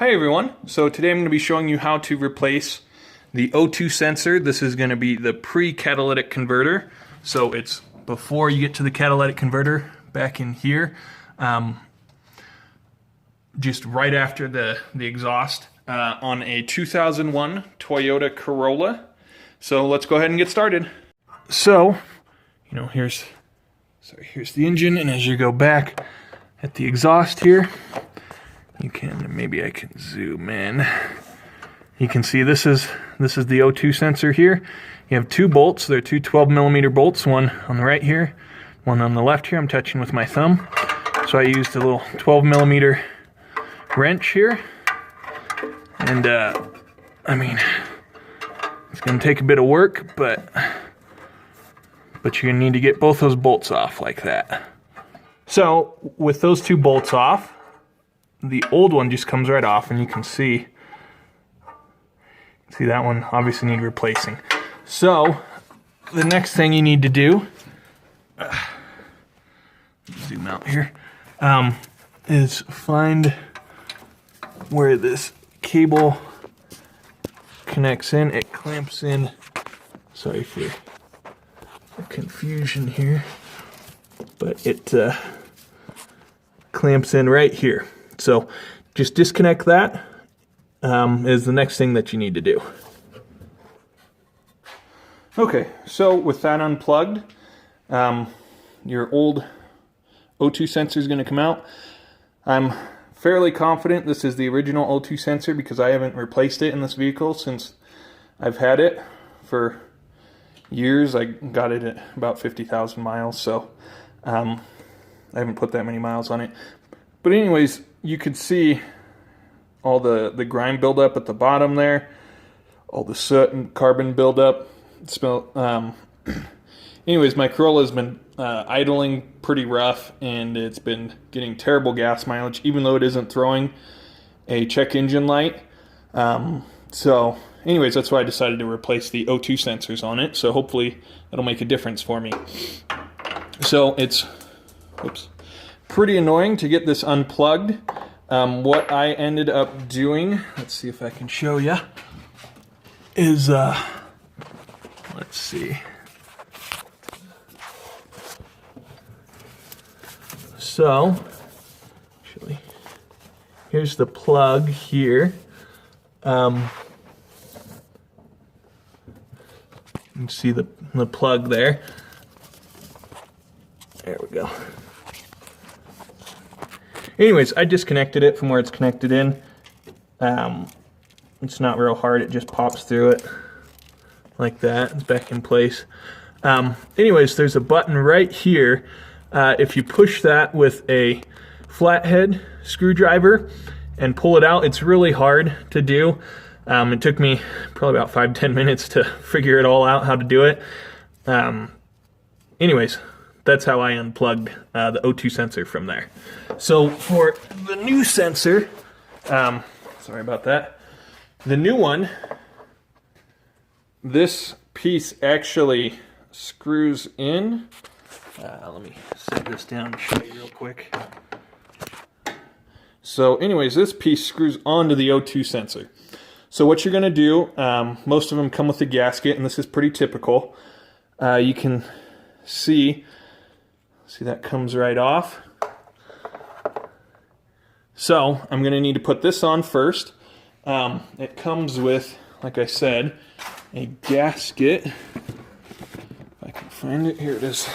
Hi everyone, so today I'm going to be showing you how to replace the O2 sensor. This is going to be the pre-catalytic converter. So it's before you get to the catalytic converter back in here, just right after the exhaust on a 2001 Toyota Corolla. So let's go ahead and get started. So, here's the engine, and as you go back at the exhaust here, maybe I can zoom in. You can see this is the O2 sensor here. You have two bolts. They're two 12mm bolts, one on the right here, one on the left here. I'm touching with my thumb. So I used a little 12mm wrench here. And it's going to take a bit of work, but you're going to need to get both those bolts off like that. So with those two bolts off, the old one just comes right off, and you can see that one obviously needs replacing. So the next thing you need to do, zoom out here, is find where this cable connects in. It clamps in. Sorry for the confusion here, but it clamps in right here. So just disconnect that is the next thing that you need to do. Okay, so with that unplugged, your old O2 sensor is going to come out. I'm fairly confident this is the original O2 sensor because I haven't replaced it in this vehicle since I've had it for years. I got it at about 50,000 miles, so I haven't put that many miles on it. But anyways, you could see all the grime buildup at the bottom there, all the soot and carbon buildup. Anyways, my Corolla has been idling pretty rough, and it's been getting terrible gas mileage, even though it isn't throwing a check engine light. So anyways, that's why I decided to replace the O2 sensors on it. So hopefully that'll make a difference for me. So it's, pretty annoying to get this unplugged. What I ended up doing, let's see if I can show you, is, let's see. So, actually, here's the plug here. You can see the plug there. There we go. Anyways, I disconnected it from where it's connected in. It's not real hard, it just pops through it like that. It's back in place. Anyways, there's a button right here. If you push that with a flathead screwdriver and pull it out, it's really hard to do. It took me probably about 5-10 minutes to figure it all out how to do it. Anyways, that's how I unplugged the O2 sensor from there. So for the new sensor, sorry about that, the new one, this piece actually screws in. Let me set this down and show you real quick. So anyways, this piece screws onto the O2 sensor. So what you're going to do, most of them come with a gasket, and this is pretty typical. You can see that comes right off. So I'm going to need to put this on first. It comes with, like I said, a gasket. If I can find it, here it is.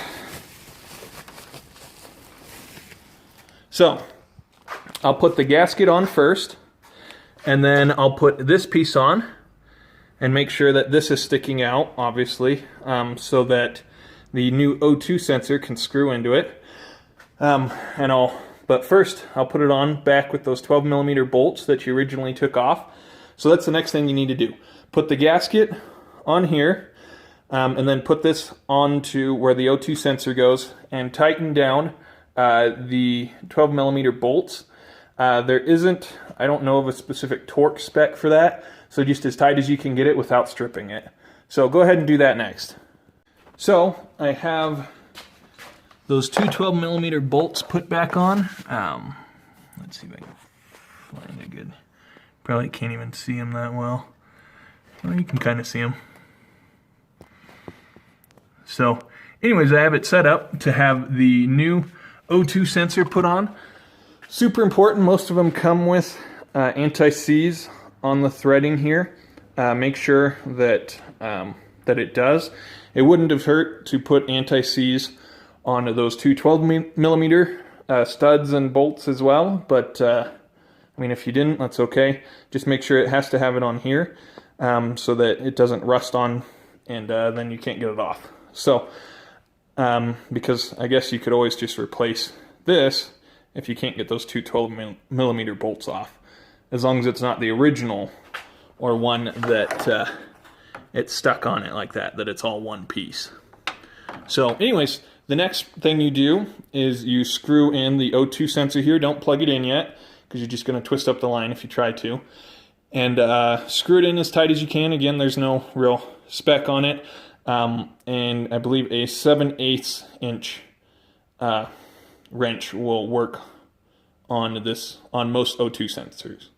So I'll put the gasket on first, and then I'll put this piece on and make sure that this is sticking out, obviously, so that the new O2 sensor can screw into it. But first, I'll put it on back with those 12mm bolts that you originally took off. So that's the next thing you need to do. Put the gasket on here, and then put this onto where the O2 sensor goes, and tighten down the 12mm bolts. There isn't, I don't know of a specific torque spec for that, so just as tight as you can get it without stripping it. So go ahead and do that next. So I have those two 12mm bolts put back on. Let's see if I can find a good Probably can't even see them that well. Well, you can kind of see them. So anyways, I have it set up to have the new O2 sensor put on. Super important, most of them come with anti-seize on the threading here. Make sure that, that it does. It wouldn't have hurt to put anti-seize on those two 12mm studs and bolts as well, but I mean, if you didn't, that's okay. Just make sure it has to have it on here so that it doesn't rust on and then you can't get it off. So, because I guess you could always just replace this if you can't get those two 12mm bolts off, as long as it's not the original or one that it's stuck on it like that, that it's all one piece. So anyways, the next thing you do is you screw in the O2 sensor here. Don't plug it in yet, because you're just going to twist up the line if you try to. And screw it in as tight as you can. Again, there's no real spec on it. And I believe a 7/8 inch wrench will work on this, on most O2 sensors.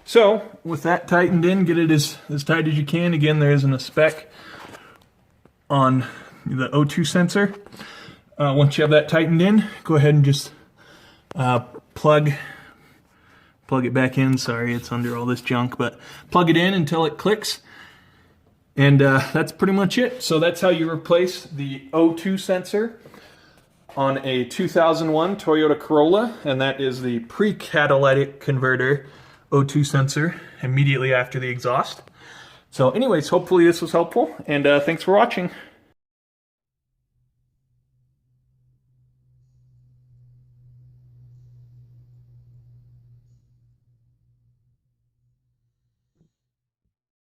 So with that tightened in, get it as tight as you can. Again, there isn't a spec on the O2 sensor. Once you have that tightened in, go ahead and just plug it back in. Sorry, it's under all this junk, but plug it in until it clicks. And that's pretty much it. So that's how you replace the O2 sensor on a 2001 Toyota Corolla, and that is the pre-catalytic converter O2 sensor immediately after the exhaust. So anyways, hopefully this was helpful, and thanks for watching.